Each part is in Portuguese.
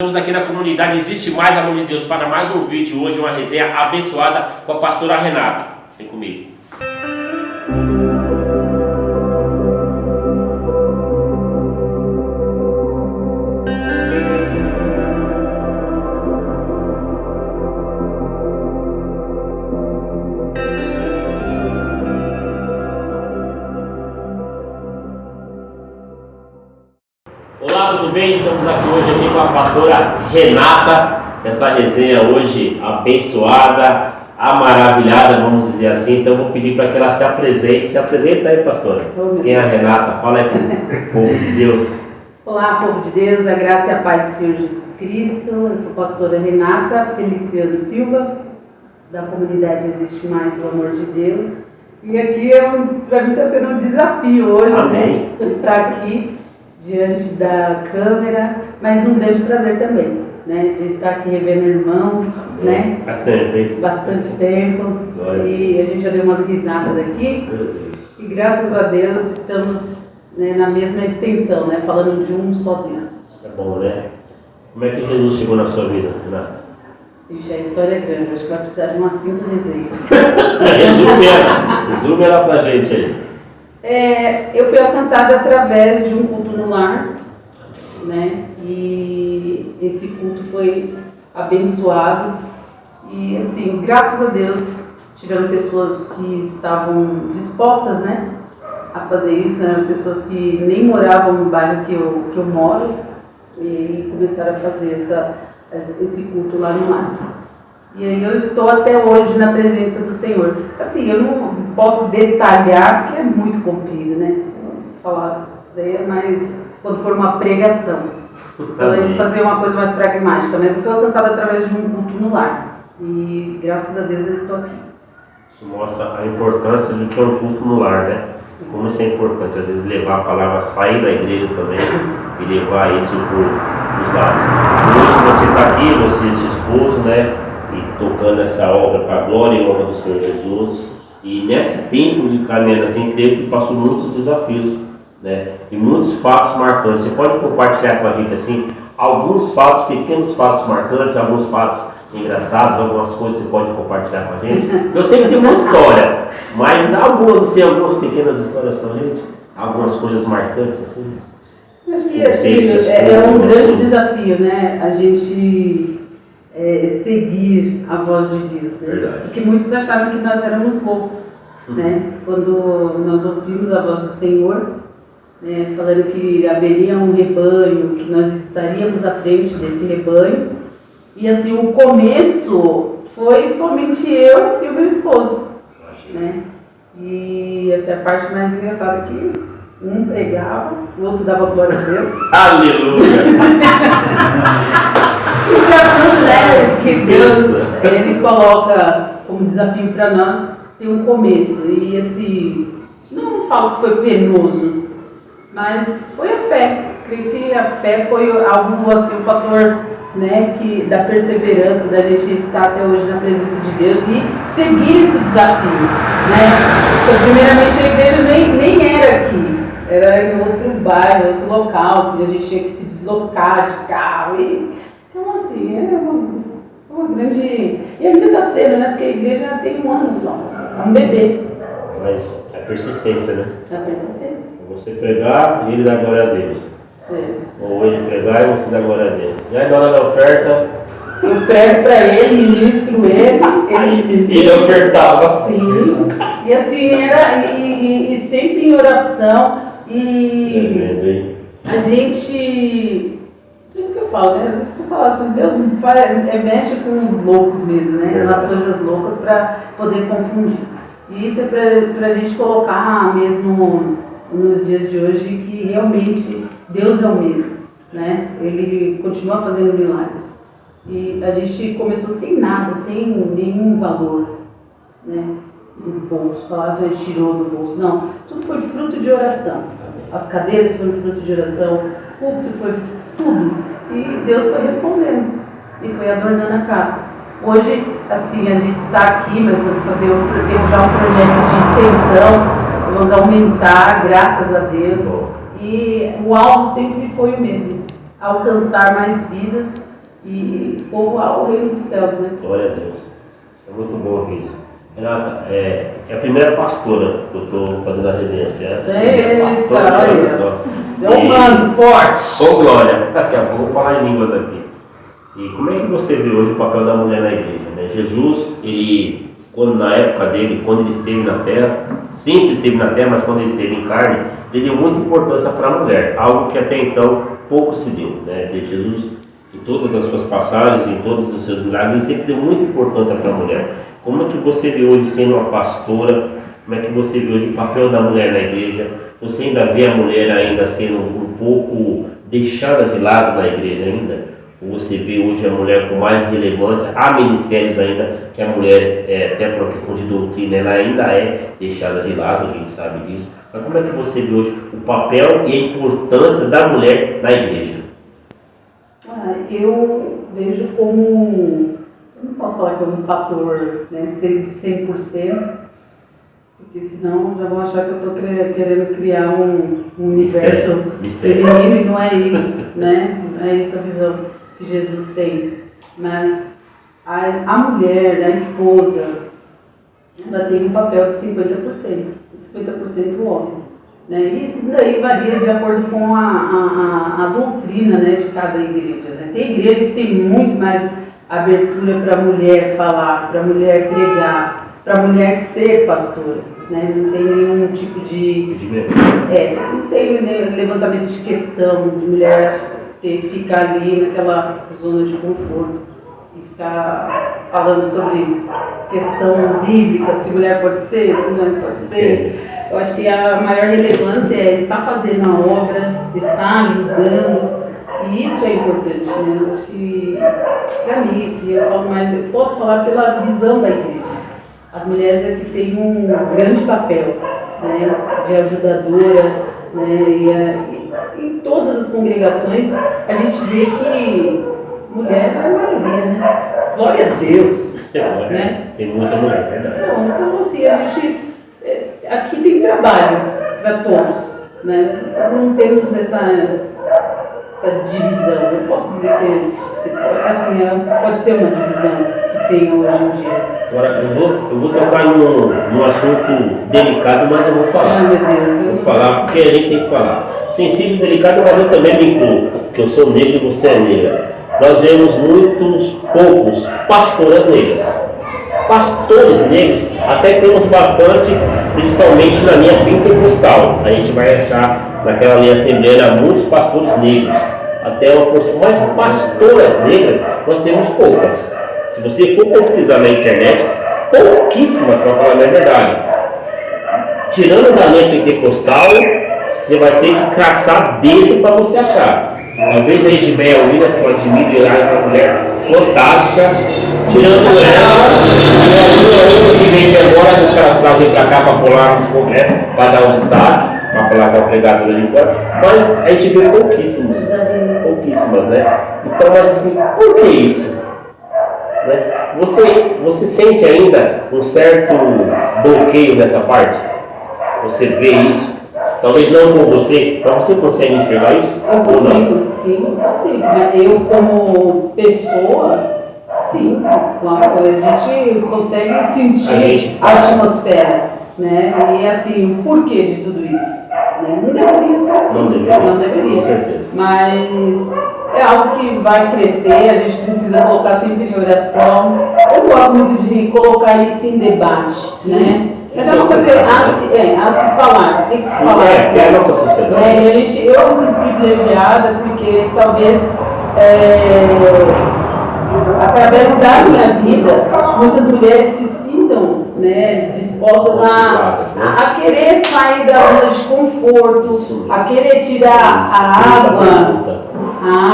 Estamos aqui na comunidade Existe Mais Amor de Deus para mais um vídeo. Hoje uma resenha abençoada com a pastora Renata. Vem comigo. Olá, tudo bem? Estamos aqui hoje com a pastora Renata. Essa resenha hoje abençoada, maravilhada, vamos dizer assim. Então vou pedir para que ela se apresente. Se apresenta aí, pastora. Quem é a Renata? Fala aí para o povo de Deus. Olá, povo de Deus, a graça e a paz do Senhor Jesus Cristo. Eu sou a pastora Renata Feliciano Silva, da comunidade Existe Mais o Amor de Deus. E aqui para mim está sendo um desafio hoje, Amém. né? Estar aqui diante da câmera, mas um grande prazer também, né? De estar aqui revendo o irmão, né? Bastante tempo. E a gente já deu umas risadas aqui. E graças a Deus estamos, né, na mesma extensão, né? Falando de um só Deus. Isso é bom, né? Como é que Jesus chegou na sua vida, Renata? Ixi, a história é grande, acho que vai precisar de umas 5 resenhas. Resume ela pra gente aí. Eu fui alcançada através de um culto no lar, né? E esse culto foi abençoado. E assim, graças a Deus, tiveram pessoas que estavam dispostas, né, a fazer isso. Eram pessoas que nem moravam no bairro que eu moro e começaram a fazer esse culto lá no lar. E aí eu estou até hoje na presença do Senhor. Assim, eu não posso detalhar, porque é muito comprido, né? Vou falar isso daí é mais quando for uma pregação. Então eu vou fazer uma coisa mais pragmática, mas eu fui alcançada através de um culto no lar. E graças a Deus eu estou aqui. Isso mostra a importância do que é um culto no lar, né? Como isso é importante, às vezes levar a palavra, sair da igreja também e levar isso para os lares. Hoje você está aqui, você e seu esposo, né? E tocando essa obra para a glória e honra do Senhor Jesus. E nesse tempo de caminhada assim, creio que passou muitos desafios, né? E muitos fatos marcantes. Você pode compartilhar com a gente assim alguns fatos, pequenos fatos marcantes, alguns fatos engraçados, algumas coisas você pode compartilhar com a gente? Eu sei que tem uma história, mas algumas pequenas histórias com a gente, algumas coisas marcantes assim. Acho que assim, é um grande desafio, né? A gente seguir a voz de Deus, né? Verdade. Porque muitos acharam que nós éramos loucos, né? Quando nós ouvimos a voz do Senhor, né, falando que haveria um rebanho, que nós estaríamos à frente desse rebanho. E assim, o começo foi somente eu e o meu esposo, né? E essa é a parte mais engraçada, que um pregava, o outro dava glória a Deus. Aleluia! Então, né, que Deus, Ele coloca como desafio para nós ter um começo. E assim, não falo que foi penoso, mas foi a fé. Creio que a fé foi algo assim, um fator, né, da perseverança, da gente estar até hoje na presença de Deus e seguir esse desafio, né? Então, primeiramente, a igreja nem era aqui, era em outro bairro, outro local, que a gente tinha que se deslocar de carro. Então, assim, é uma grande... E ainda está sendo, né? Porque a igreja tem 1 ano só, é um bebê. Mas é persistência, né? É a persistência. Você pregar e ele dá glória a Deus. Ou ele pregar e você dá glória a Deus. Já na hora da oferta, eu prego para ele, ministro ele ofertava. Sim. E assim era, e sempre em oração. E a gente, por isso que eu falo, né? Eu falo assim, Deus mexe com os loucos mesmo, né? Nas coisas loucas para poder confundir. E isso é para a gente colocar mesmo nos dias de hoje que realmente Deus é o mesmo, né? Ele continua fazendo milagres. E a gente começou sem nada, sem nenhum valor, né? No bolso, falar assim, a gente tirou do bolso. Não, tudo foi fruto de oração. As cadeiras foram fruto de oração, o púlpito foi tudo. E Deus foi respondendo e foi adornando a casa. Hoje, assim, a gente está aqui, mas eu tenho já um projeto de extensão, vamos aumentar, graças a Deus. E o alvo sempre foi o mesmo, alcançar mais vidas e povoar o reino dos céus, né? Glória a Deus. Isso é muito bom ouvir isso. Renata, é a primeira pastora que eu estou fazendo a resenha, certo? Pastora, olha só. É um manto forte. Ô glória, daqui a pouco eu vou falar em línguas aqui. E como é que você vê hoje o papel da mulher na igreja? Né? Jesus, ele, na época dele, quando ele esteve na terra, sempre esteve na terra, mas quando ele esteve em carne, ele deu muita importância para a mulher, algo que até então pouco se deu. Né? De Jesus, em todas as suas passagens, em todos os seus milagres, ele sempre deu muita importância para a mulher. Como é que você vê hoje sendo uma pastora? Como é que você vê hoje o papel da mulher na igreja? Você ainda vê a mulher ainda sendo um pouco deixada de lado na igreja ainda? Ou você vê hoje a mulher com mais relevância? Há ministérios ainda que a mulher, até por uma questão de doutrina, ela ainda é deixada de lado, a gente sabe disso. Mas como é que você vê hoje o papel e a importância da mulher na igreja? Eu vejo como, eu não posso falar como um fator, né, de 100%, porque senão já vão achar que eu estou querendo criar um universo feminino, e não é isso, né? Não é isso a visão que Jesus tem. Mas a mulher, a esposa, ela tem um papel de 50%, 50% o homem. Né? Isso daí varia de acordo com a doutrina, né, de cada igreja. Né? Tem igreja que tem muito mais abertura para a mulher falar, para a mulher pregar, para a mulher ser pastora. Né? Não tem nenhum tipo de... não tem levantamento de questão de mulher ter que ficar ali naquela zona de conforto e ficar falando sobre questão bíblica, se mulher pode ser, se mulher não pode ser. Eu acho que a maior relevância é estar fazendo a obra, estar ajudando, e isso é importante, né? Eu acho que, para mim, que eu falo mais, eu posso falar pela visão da igreja. As mulheres aqui têm um grande papel, né, de ajudadora, né, e em todas as congregações a gente vê que mulher é a maioria, né? Glória a Deus! Né? Tem muita mulher, verdade. Então assim, a gente... Aqui tem trabalho para todos, né? Então não temos essa divisão. Eu posso dizer que assim, pode ser uma divisão que tem hoje em dia. Agora, eu vou tocar num assunto delicado, mas eu vou falar. Ai, meu Deus. Vou falar porque a gente tem que falar. Sensível e delicado, mas eu também me incluo, porque eu sou negro e você é negra. Nós vemos poucos pastoras negras. Pastores negros, até temos bastante, principalmente na linha pentecostal. A gente vai achar naquela linha assembleana muitos pastores negros, até uma porção, mas pastoras negras nós temos poucas. Se você for pesquisar na internet, pouquíssimas, para falar a verdade. Tirando da linha pentecostal, você vai ter que caçar dedo para você achar. Talvez a Edmeia Williams, que eu admiro, ela é uma mulher fantástica. Tirando ela, que vem de agora, os caras trazem para cá para pular nos congressos, para dar um destaque, para falar com a pregadora ali fora. Mas a gente vê pouquíssimas, né? Então, mas assim, por que isso? Né? Você sente ainda um certo bloqueio nessa parte? Você vê isso? Talvez não com você, mas você consegue enxergar isso? Eu consigo, sim, eu consigo. Eu como pessoa, sim, claro, a gente consegue sentir a atmosfera, né? E assim, o porquê de tudo isso? Né? Não deveria ser assim, não deveria. Com certeza. Mas é algo que vai crescer, a gente precisa colocar sempre em oração. Eu gosto muito de colocar isso em debate, né? Mas é uma coisa a se falar, tem que se falar assim. É a nossa sociedade. Eu me sinto privilegiada porque talvez através da minha vida muitas mulheres se sintam, né, dispostas a querer sair da zona de conforto, a querer tirar a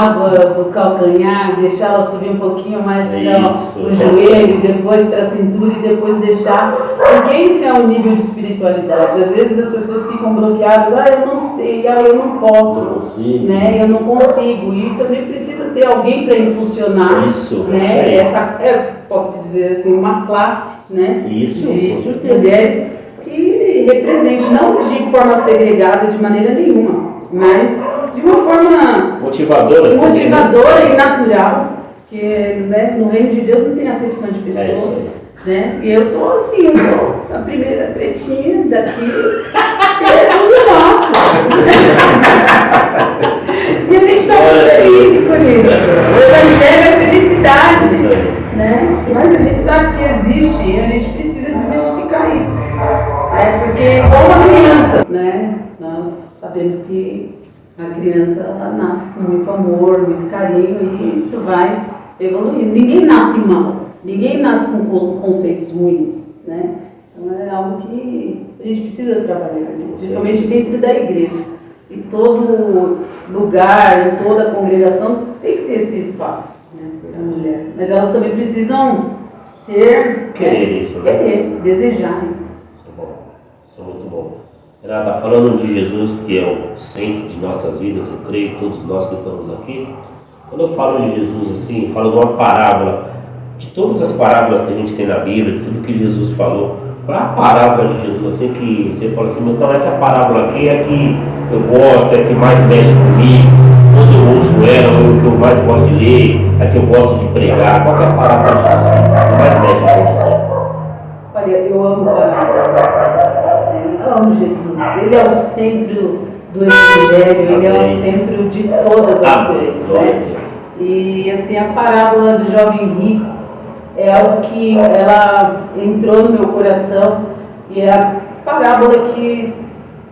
água do calcanhar, deixar ela subir um pouquinho mais para o joelho, depois para a cintura e depois deixar, porque isso é um nível de espiritualidade. Às vezes as pessoas ficam bloqueadas, eu não sei, eu não posso, né? Eu não consigo, e também precisa ter alguém para impulsionar, né? Posso te dizer assim, uma classe, né? De mulheres que represente, não de forma segregada de maneira nenhuma, mas de uma forma motivadora e natural, Porque, né, no reino de Deus não tem acepção de pessoas. Né? E eu sou assim, eu sou a primeira pretinha daqui, é tudo nosso. E a gente está muito feliz por isso. O evangelho é felicidade. Né? Mas a gente sabe que existe e a gente precisa desmistificar isso. Porque igual uma criança, né? Nós sabemos que a criança ela nasce com muito amor, muito carinho e isso vai evoluindo. Ninguém nasce mal. Ninguém nasce com conceitos ruins, né? Então é algo que a gente precisa trabalhar, né? Principalmente dentro da igreja. E todo lugar, em toda congregação tem que ter esse espaço, né, para a mulher. Mas elas também precisam ser... Querer isso, né? Querer, desejar isso. Isso é bom, isso é muito bom. Renata, falando de Jesus, que é o centro de nossas vidas, eu creio, todos nós que estamos aqui, quando eu falo de Jesus assim, eu falo de uma parábola. De todas as parábolas que a gente tem na Bíblia, de tudo que Jesus falou, qual é a parábola de Jesus assim que você fala assim, então essa parábola aqui é a que eu gosto, é a que mais mexe comigo, quando eu ouço ela, é o que eu mais gosto de ler, é a que eu gosto de pregar, qual é a parábola de Jesus que mais mexe com você? Olha, eu amo parábolas, eu amo Jesus, ele é o centro do Evangelho, ele é o centro de todas as coisas, né? E assim, a parábola do jovem rico é algo que ela entrou no meu coração e é a parábola que,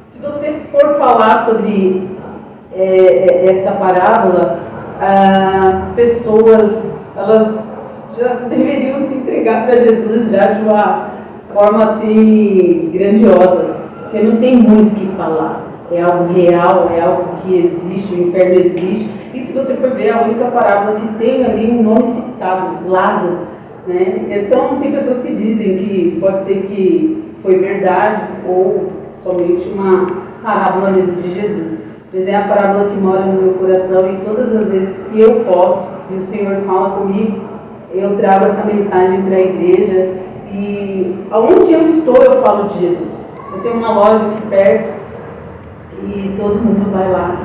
se você for falar sobre essa parábola, as pessoas elas já deveriam se entregar para Jesus já de uma forma assim grandiosa, porque não tem muito o que falar, é algo real, é algo que existe, o inferno existe. E se você for ver, a única parábola que tem ali um nome citado, Lázaro. Né? Então, tem pessoas que dizem que pode ser que foi verdade ou somente uma parábola mesmo de Jesus. Mas é a parábola que mora no meu coração e todas as vezes que eu posso, e o Senhor fala comigo, eu trago essa mensagem para a igreja e aonde eu estou eu falo de Jesus. Eu tenho uma loja aqui perto e todo mundo vai lá,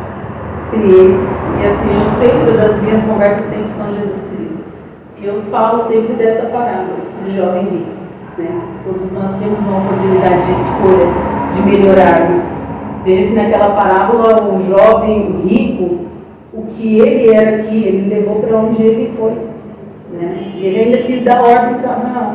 os clientes, e assim, o centro das minhas conversas sempre são Jesus Cristo. E eu falo sempre dessa parábola do jovem rico, né? Todos nós temos uma oportunidade de escolha, de melhorarmos. Veja que naquela parábola o jovem rico, o que ele era aqui, ele levou para onde ele foi, né? E ele ainda quis dar ordem para Abraão.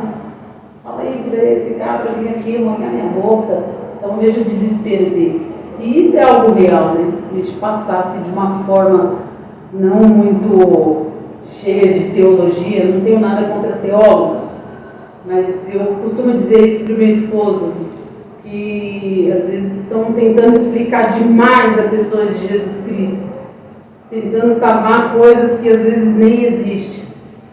Fala aí para esse cara vir aqui, molhar minha boca. Então veja o desespero dele. E isso é algo real, né? A gente passasse de uma forma não muito cheia de teologia, não tenho nada contra teólogos, mas eu costumo dizer isso para o meu esposo, que às vezes estão tentando explicar demais a pessoa de Jesus Cristo, tentando cavar coisas que às vezes nem existem.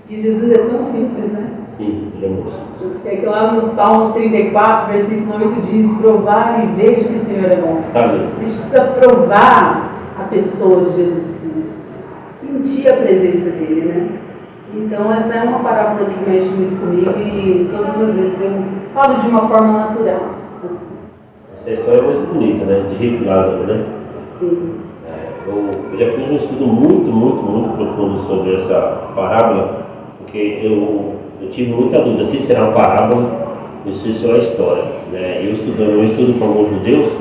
E Jesus é tão simples, né? Sim, ele é muito simples. Porque lá no Salmos 34, versículo 8 diz: provar e veja que o Senhor é bom. A gente precisa provar a pessoa de Jesus Cristo, sentir a presença dele, né? Então essa é uma parábola que mexe muito comigo e todas as vezes eu falo de uma forma natural. Assim. Essa história é muito bonita, né? De Rico e Lázaro, né? Sim. Eu já fiz um estudo muito profundo sobre essa parábola, porque eu tive muita dúvida se será uma parábola ou se será uma história, né? Eu estudo com alguns judeus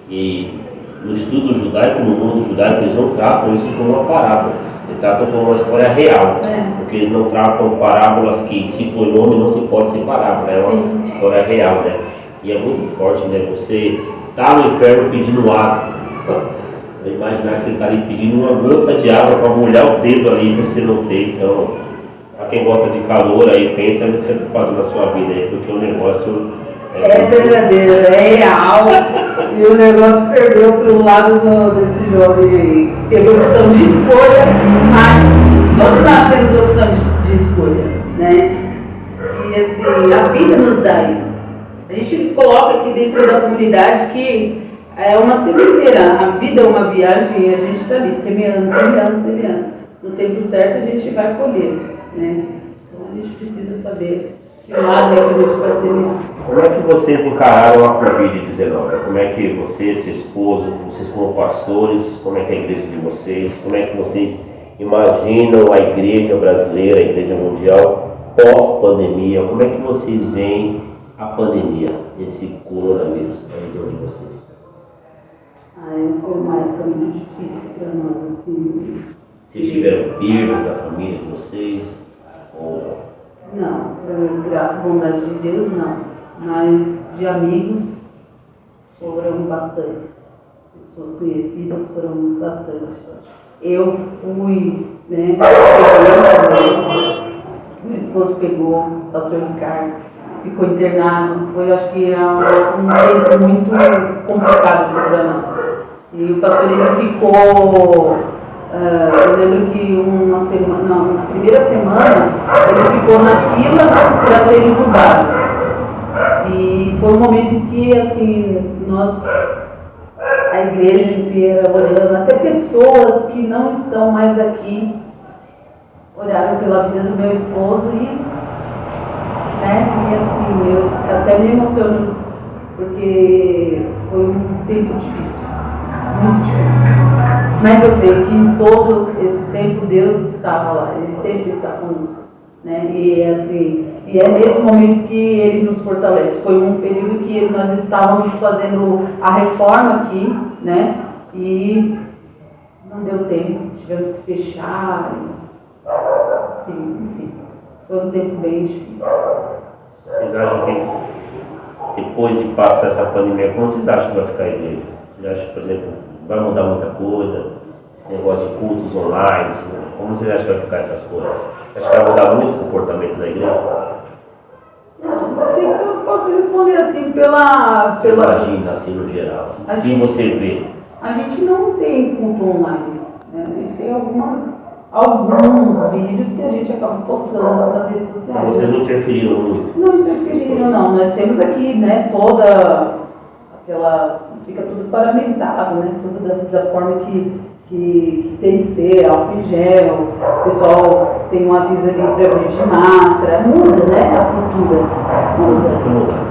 e no estudo judaico, no mundo judaico, eles não tratam isso como uma parábola, eles tratam como uma história real, porque eles não tratam parábolas que se põe nome não se pode ser parábola, é uma história real, né? E é muito forte, né? Você tá no inferno pedindo água, imaginar que você está ali pedindo uma gota de água para molhar o dedo ali e você não tem. Então, para quem gosta de calor aí, pensa no que você está fazendo na sua vida aí, porque o negócio é verdadeiro, é real. E o negócio perdeu para o lado desse jovem aí. Teve opção de escolha, mas todos nós temos opção de escolha, né? E assim, a vida nos dá isso. A gente coloca aqui dentro da comunidade que é uma sementeira, a vida é uma viagem e a gente está ali semeando. No tempo certo a gente vai colher, né? Então a gente precisa saber que lado é que a gente vai semear. Como é que vocês encararam a Covid-19? Como é que você, seu esposo, vocês como pastores, como é que é a igreja de vocês, como é que vocês imaginam a igreja brasileira, a igreja mundial, pós-pandemia? Como é que vocês veem a pandemia, esse coronavírus, na visão de vocês? Foi uma época muito difícil para nós, assim. Vocês tiveram perdas da família de vocês? Ou... Não, por graça e bondade de Deus, não. Mas de amigos foram bastantes. Pessoas conhecidas foram bastantes. Eu fui, né, meu esposo pegou, o pastor Ricardo, ficou internado. Foi, acho que, um tempo muito complicado assim para nós. E o pastor ele ficou, eu lembro que na primeira semana, ele ficou na fila para ser entubado. E foi um momento em que, assim, a igreja inteira orando, até pessoas que não estão mais aqui, oraram pela vida do meu esposo e assim, eu até me emociono, porque foi um tempo difícil, muito difícil. Mas eu creio que em todo esse tempo Deus estava lá, Ele sempre está conosco, né? E assim, e é nesse momento que Ele nos fortalece. Foi um período que nós estávamos fazendo a reforma aqui, né? E não deu tempo, tivemos que fechar, assim, enfim, foi um tempo bem difícil. Vocês acham que depois de passar essa pandemia, como vocês acham que vai ficar a igreja? Vocês acham que, por exemplo, vai mudar muita coisa? Esse negócio de cultos online, como vocês acham que vai ficar essas coisas? Acho que vai mudar muito o comportamento da igreja? Assim, eu posso responder assim Você imagina, assim, no geral, assim, o que você vê? A gente não tem culto online, né? A gente tem alguns vídeos que a gente acaba postando nas redes sociais. Vocês não interferiram muito? Não interferiram, não. Nós temos aqui, né, toda aquela... Fica tudo paramentado, né? Tudo da forma que tem que ser, álcool em gel. O pessoal tem um aviso ali para abrir de máscara. Muda, né? A cultura. Muda.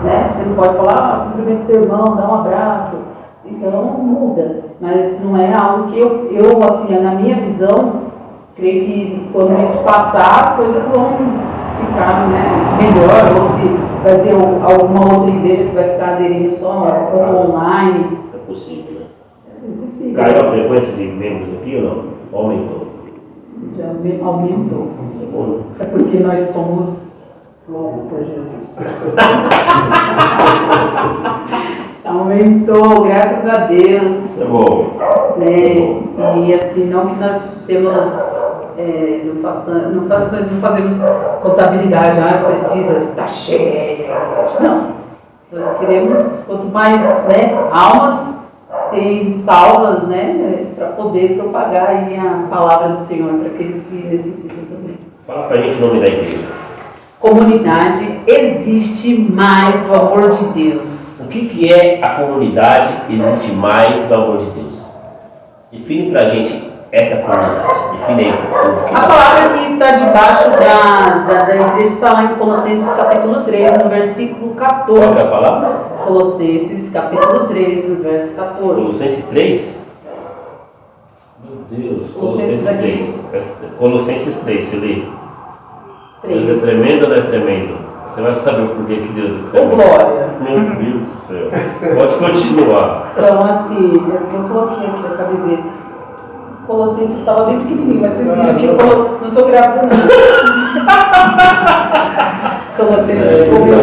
Né? Você não pode falar, cumprimenta seu irmão, dá um abraço. Então, muda. Mas não é algo que eu assim, na minha visão, creio que quando isso passar, as coisas vão ficar, né, melhor, ou se vai ter alguma outra igreja que vai ficar aderindo só ao online. É possível, né? É possível. Caiu a frequência de membros aqui ou não? Aumentou? Já aumentou. Isso é bom. É porque nós somos loucos por Jesus. Aumentou, graças a Deus. Isso é bom. Né? E assim, não que nós temos, nós não fazemos contabilidade, precisa estar cheia. Não. Nós queremos, quanto mais, né, almas tem salvas, né, para poder propagar aí a palavra do Senhor para aqueles que necessitam também. Fala pra gente o nome da igreja. Comunidade Existe Mais do Amor de Deus. O que é a comunidade Existe Mais do Amor de Deus? Define pra gente essa comunidade. Define aí para o povo que A palavra que está debaixo da igreja está lá em Colossenses capítulo 3, no versículo 14. Qual é a palavra? Colossenses capítulo 3, no verso 14. Colossenses 3? Meu Deus, Colossenses 3. Colossenses 3, Felipe. Deus é tremendo ou não é tremendo? Você vai saber o porquê que Deus é tremendo. Glória. Meu Deus do céu. Pode continuar. Então, assim, eu coloquei aqui a camiseta. Colossenses estava bem pequenininho, mas vocês viram aqui, não estou grávida não. Colossenses ficou bem.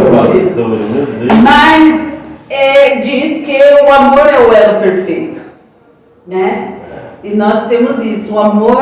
Mas diz que o amor é o elo perfeito, né? E nós temos isso, o amor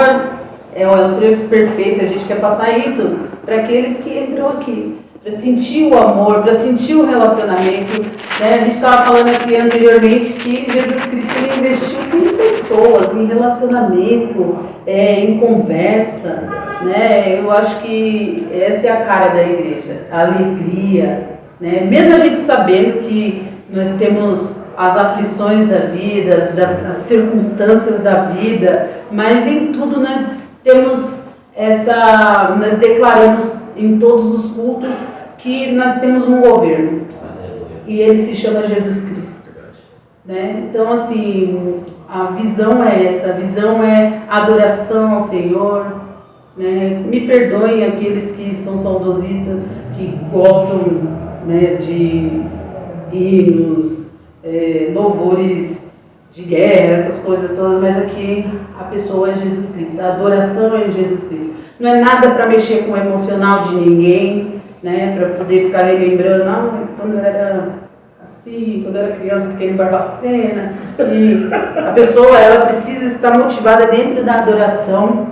é o elo perfeito, a gente quer passar isso para aqueles que entram aqui, para sentir o amor, para sentir o relacionamento, né? A gente estava falando aqui anteriormente que Jesus Cristo ele investiu em pessoas, em relacionamento, em conversa, né? Eu acho que essa é a cara da igreja, a alegria, né? Mesmo a gente sabendo que nós temos as aflições da vida, as circunstâncias da vida, mas em tudo nós temos nós declaramos em todos os cultos que nós temos um governo. E ele se chama Jesus Cristo. Né? Então, assim, A visão é essa, a visão é adoração ao Senhor, né? Me perdoem aqueles que são saudosistas, que gostam, né, de hinos, louvores de guerra, essas coisas todas, mas aqui a pessoa é Jesus Cristo, a adoração é Jesus Cristo. Não é nada para mexer com o emocional de ninguém, né, para poder ficar relembrando, quando eu era assim, quando eu era criança, fiquei em Barbacena. E a pessoa, ela precisa estar motivada dentro da adoração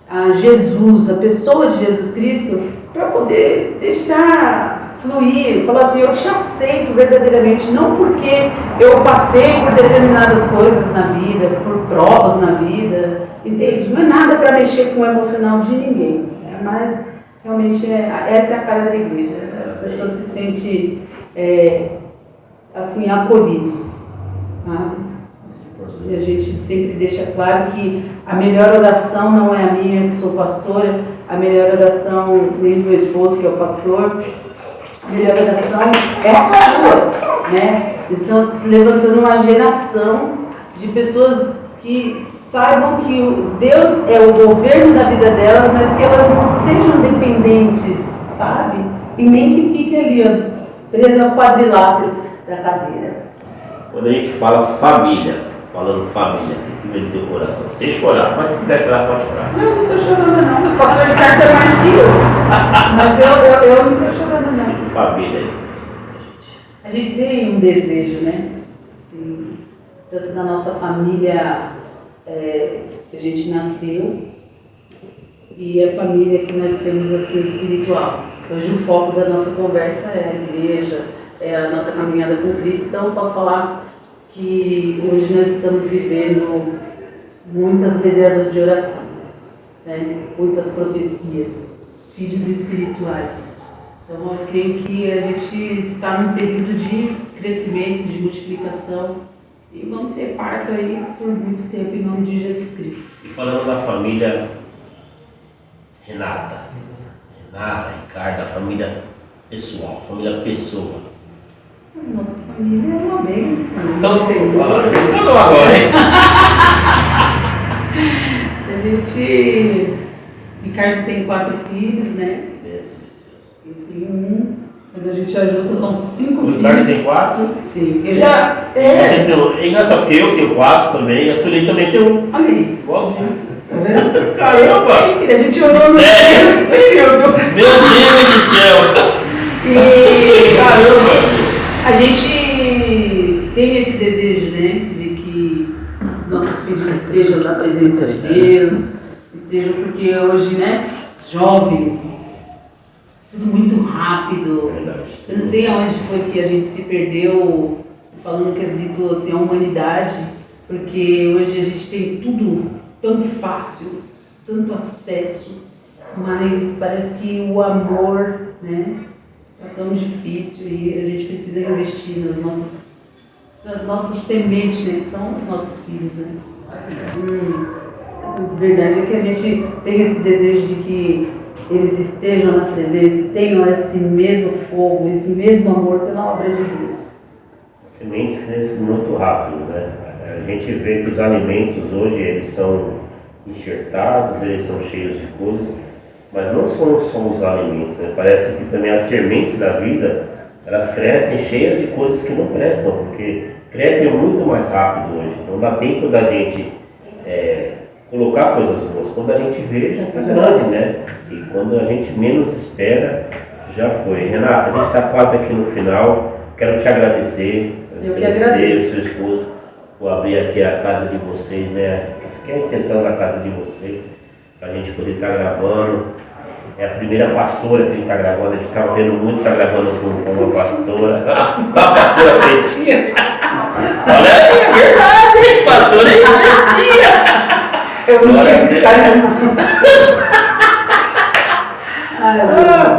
a Jesus, a pessoa de Jesus Cristo, para poder deixar fluir, falar assim, eu te aceito verdadeiramente, não porque eu passei por determinadas coisas na vida, por provas na vida, entende? Não é nada para mexer com o emocional de ninguém, mas realmente essa é a cara da igreja, as pessoas se sentem assim, acolhidos, sabe? E a gente sempre deixa claro que a melhor oração não é a minha, que sou pastora, a melhor oração nem do meu esposo, que é o pastor, a melhor oração é a sua, né? Estamos levantando uma geração de pessoas que saibam que Deus é o governo da vida delas, mas que elas não sejam dependentes, sabe? E nem que fiquem ali, ó, presa ao quadrilátero da cadeira. Quando a gente fala família, falando família, tem que ver no teu coração. Sem chorar, mas se quiser chorar, pode chorar. Não, não sou chorando não, o pastor Ricardo é mais que eu. Mas eu não sou chorando não. Família aí. A gente tem um desejo, né? Assim, tanto na nossa família que a gente nasceu e a família que nós temos assim espiritual. Hoje o foco da nossa conversa é a igreja, é a nossa caminhada com Cristo, então eu posso falar que hoje nós estamos vivendo muitas reservas de oração, né? Muitas profecias, filhos espirituais. Então eu creio que a gente está num período de crescimento, de multiplicação e vamos ter parto aí por muito tempo em nome de Jesus Cristo. E falando da família Renata, Ricardo, a família pessoal, família pessoa. Nossa família é uma bênção. Então, isso não agora, hein? A gente... Ricardo tem 4 filhos, né? Eu tenho 1, mas a gente junta, são 5 filhos. O Ricardo tem 4? Sim. Eu já... É engraçado, porque eu tenho 4 também, e a Sueli também tem 1. Olha aí. Igualzinho. Tá vendo? Caramba! A gente orou no Sério? período. Meu Deus do céu! E... Caramba! A gente tem esse desejo, né, de que os nossos filhos estejam na presença de Deus, estejam porque hoje, né, jovens, tudo muito rápido. Verdade. Eu não sei aonde foi que a gente se perdeu, falando que quesito assim, a humanidade, porque hoje a gente tem tudo tão fácil, tanto acesso, mas parece que o amor, né, é tão difícil e a gente precisa investir nas nossas sementes, né, que são os nossos filhos, né? A verdade é que a gente tem esse desejo de que eles estejam na presença, tenham esse mesmo fogo, esse mesmo amor pela obra de Deus. As sementes crescem muito rápido, né? A gente vê que os alimentos hoje, eles são enxertados, eles são cheios de coisas, mas não são só os alimentos, né? Parece que também as sementes da vida, elas crescem cheias de coisas que não prestam, porque crescem muito mais rápido hoje. Não dá tempo da gente colocar coisas boas. Quando a gente vê, já está grande, né? E quando a gente menos espera, já foi. Renata, a gente está quase aqui no final. Quero te agradecer, você, o seu esposo, por abrir aqui a casa de vocês, né? Isso aqui é a extensão da casa de vocês, para a gente poder estar gravando. É a primeira pastora que a gente está gravando, a gente estava vendo muito, está gravando com uma pastora. A pastora Pretinha. Olha aí, é verdade, hein? Pastora Pretinha. Eu não quis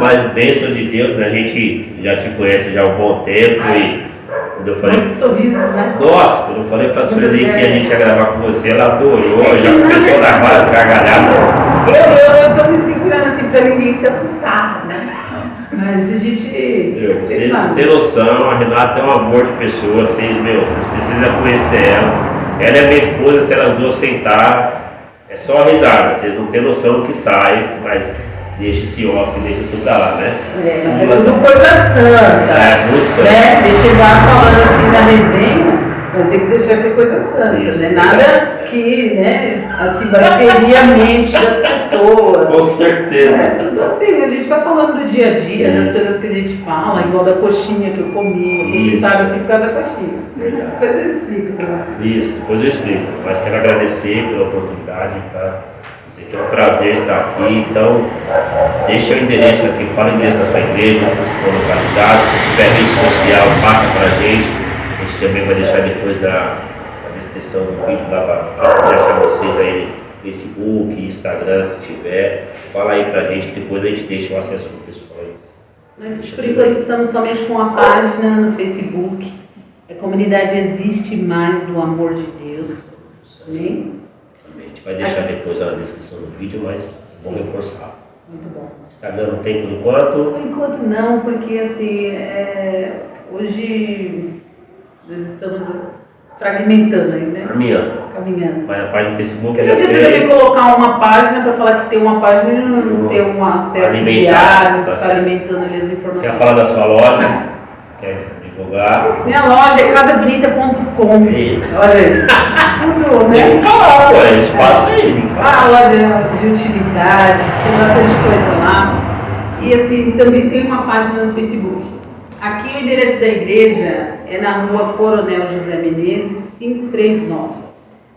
mas bênção de Deus, né? A gente já te conhece já há um bom tempo e quando eu falei. Muitos sorrisos, né? Nossa, quando eu falei para a Sueli que a gente ia gravar com você, ela adorou, já começou a dar várias gargalhadas. Eu tô me segurando assim para ninguém se assustar, né? Mas a gente. Vocês não têm noção, a Renata é um amor de pessoa, vocês precisam conhecer ela. Ela e a minha esposa, se elas duas sentar, é só risada. Vocês não têm noção do que sai, mas deixa esse óculos, deixa isso pra lá, né? Mas é tudo coisa santa. Muito santa. Né? Deixa eu falando assim na resenha. Mas tem que deixar que é coisa santa, Isso, né? Nada que, né, assim, vai ferir a mente das pessoas. Com certeza. Tudo assim, a gente vai falando do dia a dia, das Isso. coisas que a gente fala, igual da coxinha que eu comi, eu tô sentada assim por causa da coxinha. Depois eu explico pra você. Isso, depois eu explico. Mas quero agradecer pela oportunidade, tá? Isso aqui é um prazer estar aqui. Então, deixa o endereço aqui, fala o endereço da sua igreja, onde vocês estão localizados. Se tiver rede social, passa pra gente. A gente também vai deixar depois da descrição do vídeo lá para achar vocês aí no Facebook, Instagram, se tiver. Fala aí pra gente, depois a gente deixa o acesso pro pessoal aí. Nós, por enquanto, estamos somente com a página no Facebook. A comunidade existe mais do amor de Deus. Amém? A gente vai deixar depois na descrição do vídeo, mas vamos reforçar. Muito bom. Instagram não tem por enquanto? Por enquanto não, porque assim, hoje nós estamos fragmentando aí, né? Caminhando. Vai na página do Facebook. Porque não adianta também colocar uma página para falar que tem uma página e não ter um acesso diário, tá alimentando ali as informações. Quer falar da sua loja? Quer divulgar? Minha loja é casabonita.com. Olha aí. Tudo, né? Tem que falar, pô, a gente passa aí. A loja de utilidades, tem bastante coisa lá. E assim, também tem uma página no Facebook. Aqui o endereço da igreja é na rua Coronel José Menezes, 539.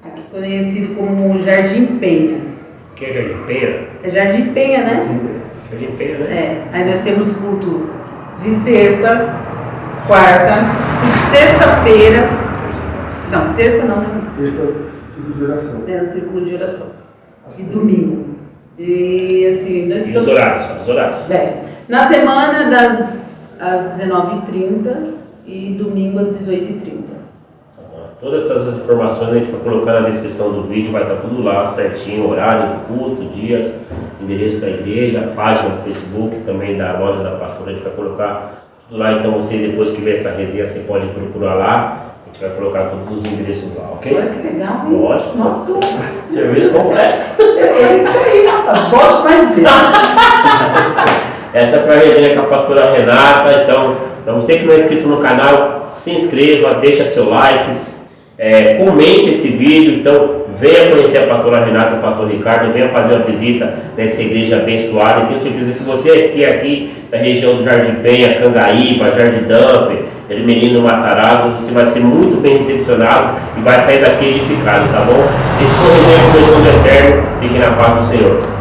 Aqui conhecido como Jardim Penha. O que é Jardim Penha? É Jardim Penha, né? Jardim Penha, né? Aí nós temos culto de terça, quarta e sexta-feira. Não, terça não, né? Terça, ciclo de oração. É no círculo de oração. E domingo. E assim, nós estamos... Os horários. Na semana às 19h30 e domingo às 18h30. Todas essas informações a gente vai colocar na descrição do vídeo, vai estar tudo lá certinho, horário do culto, dias, endereço da igreja, a página do Facebook, também da loja da pastora, a gente vai colocar tudo lá, então você depois que ver essa resenha, você pode procurar lá, a gente vai colocar todos os endereços lá, ok? Olha que legal, hein? Lógico. Nossa, serviço completo. É isso aí, rapaz. Volte mais vezes. Essa foi a resenha com a pastora Renata, então você que não é inscrito no canal, se inscreva, deixa seu like, comente esse vídeo, então venha conhecer a pastora Renata e o pastor Ricardo, venha fazer uma visita nessa igreja abençoada, e tenho certeza que você que é aqui da região do Jardim Penha, Cangaíba, Jardim Danfer, Ermelino, Matarazzo, você vai ser muito bem recepcionado e vai sair daqui edificado, tá bom? Esse foi o resenha do Eterno, fique na paz do Senhor.